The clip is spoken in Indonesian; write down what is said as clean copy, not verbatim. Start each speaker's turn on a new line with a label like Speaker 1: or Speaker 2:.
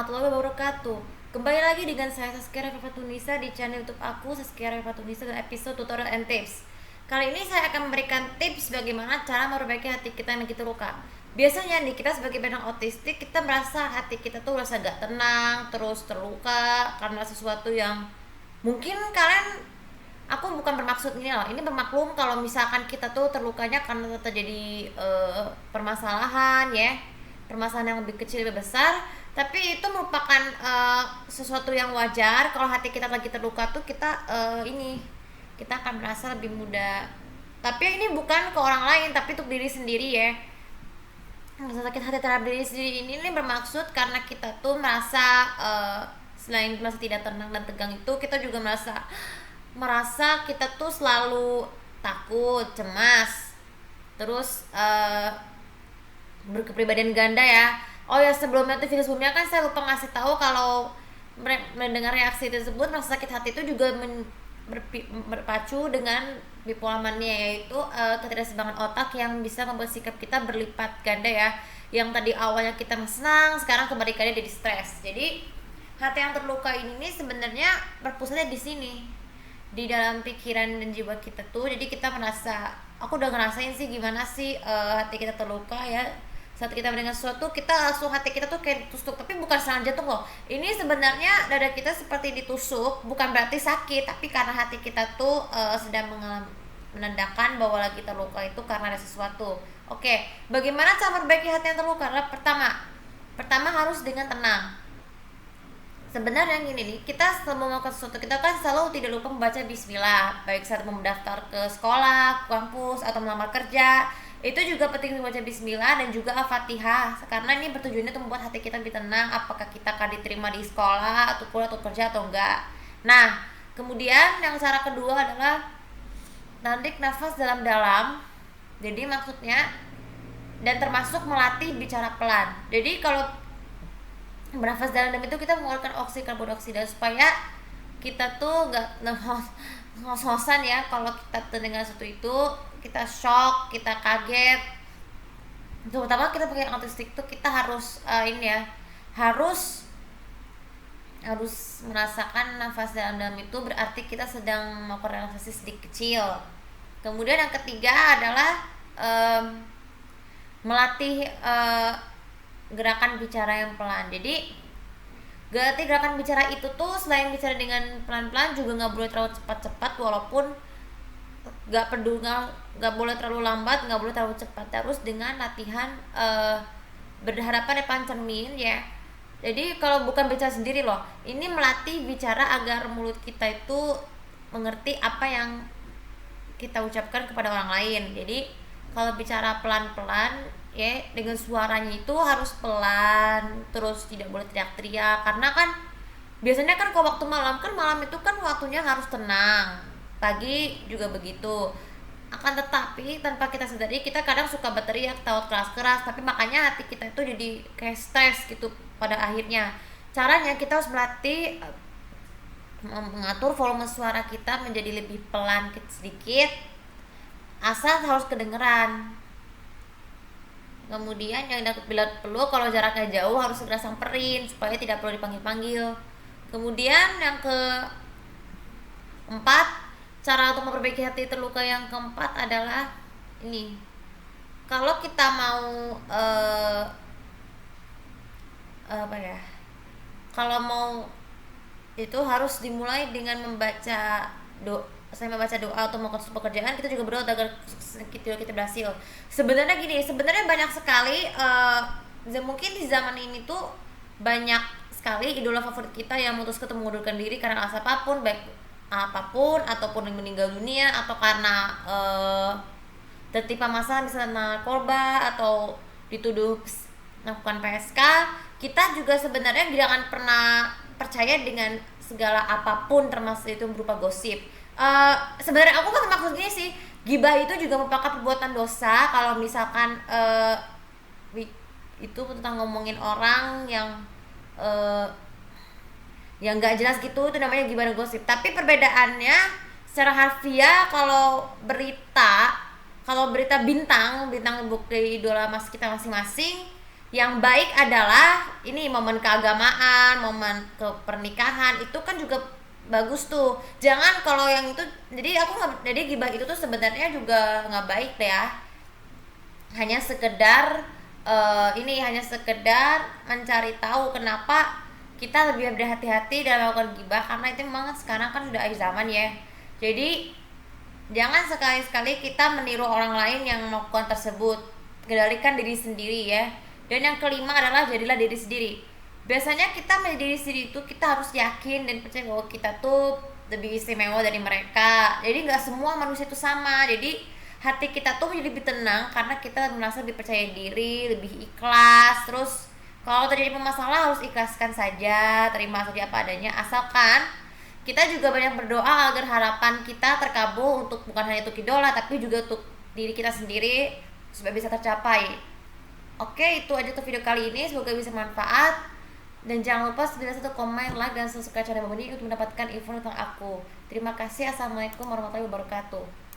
Speaker 1: warahmatullahi wabarakatuh. Kembali lagi dengan saya Saskia Reva Tunisa di channel YouTube aku Saskia Reva Tunisa dan episode tutorial and tips. Kali ini saya akan memberikan tips bagaimana cara memperbaiki hati kita yang begitu luka. Biasanya nih kita sebagai penyandang autistik kita merasa hati kita tuh rasa gak tenang, terus terluka karena sesuatu yang mungkin aku bukan bermaksud ini loh, ini bermaklum kalau misalkan kita tuh terlukanya karena terjadi permasalahan ya, permasalahan yang lebih kecil lebih besar, tapi itu merupakan sesuatu yang wajar. Kalau hati kita lagi terluka tuh kita akan merasa lebih mudah, tapi ini bukan ke orang lain tapi untuk diri sendiri ya. Rasa sakit hati terhadap diri sendiri ini bermaksud karena kita tuh merasa selain merasa tidak tenang dan tegang itu, kita juga merasa kita tuh selalu takut, cemas, terus berkepribadian ganda ya. Oh ya, sebelumnya tuh video sebelumnya kan saya lupa ngasih tahu kalau mendengar reaksi tersebut, rasa sakit hati itu juga berpacu dengan bipolar mania, yaitu ketidakseimbangan otak yang bisa membuat sikap kita berlipat ganda ya. Yang tadi awalnya kita senang, sekarang kebalikannya jadi stres. Jadi hati yang terluka ini sebenarnya berpusatnya di sini, di dalam pikiran dan jiwa kita tuh. Jadi kita merasa, aku udah ngerasain sih gimana sih hati kita terluka ya. Saat kita mendengar sesuatu, kita langsung hati kita tuh kayak ditusuk, tapi bukan serangan jantung loh. Ini sebenarnya dada kita seperti ditusuk, bukan berarti sakit, tapi karena hati kita tuh sedang menandakan bahwa lagi terluka itu karena ada sesuatu. Oke, bagaimana cara memperbaiki hati yang terluka? Pertama harus dengan tenang. Sebenarnya gini nih, kita sebelum melakukan sesuatu, kita kan selalu tidak lupa membaca bismillah, baik saat mendaftar ke sekolah, kampus, atau melamar kerja. Itu juga penting membaca bismillah dan juga al-fatihah, karena ini bertujuan untuk membuat hati kita lebih tenang, apakah kita akan diterima di sekolah, atau kuliah, atau kerja, atau enggak. Nah, kemudian yang cara kedua adalah tarik nafas dalam-dalam. Jadi maksudnya, dan termasuk melatih bicara pelan. Jadi kalau bernafas dalam itu kita mengeluarkan karbon dioksida supaya kita tuh nggak ngos-ngosan ya. Kalau kita terdengar sesuatu itu, kita shock, kita kaget. Terutama kita pakai autistik tuh kita harus harus merasakan nafas dalam itu, berarti kita sedang melakukan relaksasi sedikit kecil. Kemudian yang ketiga adalah melatih gerakan bicara yang pelan. Jadi gerakan bicara itu tuh selain bicara dengan pelan-pelan juga nggak boleh terlalu cepat-cepat, walaupun nggak boleh terlalu lambat, nggak boleh terlalu cepat. Terus dengan latihan berhadapan depan cermin ya. Jadi kalau bukan bicara sendiri loh, ini melatih bicara agar mulut kita itu mengerti apa yang kita ucapkan kepada orang lain. Jadi kalau bicara pelan-pelan ya, dengan suaranya itu harus pelan, terus tidak boleh teriak-teriak, karena kan biasanya kan kalau waktu malam itu kan waktunya harus tenang. Pagi juga begitu. Akan tetapi tanpa kita sadari, kita kadang suka berteriak, tawa keras-keras, tapi makanya hati kita itu jadi kayak stres gitu pada akhirnya. Caranya kita harus melatih mengatur volume suara kita menjadi lebih pelan sedikit, asal harus kedengeran. Kemudian yang bila perlu, kalau jaraknya jauh harus segera samperin supaya tidak perlu dipanggil-panggil. Kemudian yang keempat, cara untuk memperbaiki hati terluka yang keempat adalah ini. Kalau kita mau kalau mau itu harus dimulai dengan membaca doa atau melakukan pekerjaan. Kita juga berdoa agar kita berhasil. Sebenarnya banyak sekali mungkin di zaman ini tuh banyak sekali idola favorit kita yang memutuskan untuk mengundurkan diri karena alasan apapun, baik apapun, ataupun yang meninggal dunia, atau karena tertimpa masalah misalnya narkoba atau dituduh melakukan PSK. Kita juga sebenarnya jangan pernah percaya dengan segala apapun, termasuk itu berupa gosip. Sebenarnya aku kan maksud gini sih, gibah itu juga merupakan perbuatan dosa. Kalau misalkan itu tentang ngomongin orang yang nggak jelas gitu, itu namanya gibah dan gosip. Tapi perbedaannya secara harfiah, kalau berita bintang bukti idola kita masing-masing, Yang baik adalah ini momen keagamaan, momen kepernikahan itu kan juga bagus tuh. Jangan kalau yang itu, jadi aku nggak, jadi gibah itu tuh sebenarnya juga nggak baik deh ya. Hanya sekedar ini hanya sekedar mencari tahu kenapa kita lebih berhati-hati dalam melakukan gibah, karena itu memang sekarang kan sudah akhir zaman ya. Jadi jangan sekali-sekali kita meniru orang lain yang melakukan tersebut. Kendalikan diri sendiri ya. Dan yang kelima adalah jadilah diri sendiri. Biasanya kita menjadi diri sendiri itu kita harus yakin dan percaya bahwa kita tuh lebih istimewa dari mereka. Jadi nggak semua manusia itu sama. Jadi hati kita tuh menjadi lebih tenang karena kita merasa lebih percaya diri, lebih ikhlas. Terus kalau terjadi masalah harus ikhlaskan saja, terima saja apa adanya, asalkan kita juga banyak berdoa agar harapan kita terkabul, untuk bukan hanya untuk idola tapi juga untuk diri kita sendiri supaya bisa tercapai. Oke, itu aja tuh video kali ini, semoga bisa bermanfaat. Dan jangan lupa satu komen, like, dan subscribe channel ini untuk mendapatkan info tentang aku. Terima kasih. Assalamualaikum warahmatullahi wabarakatuh.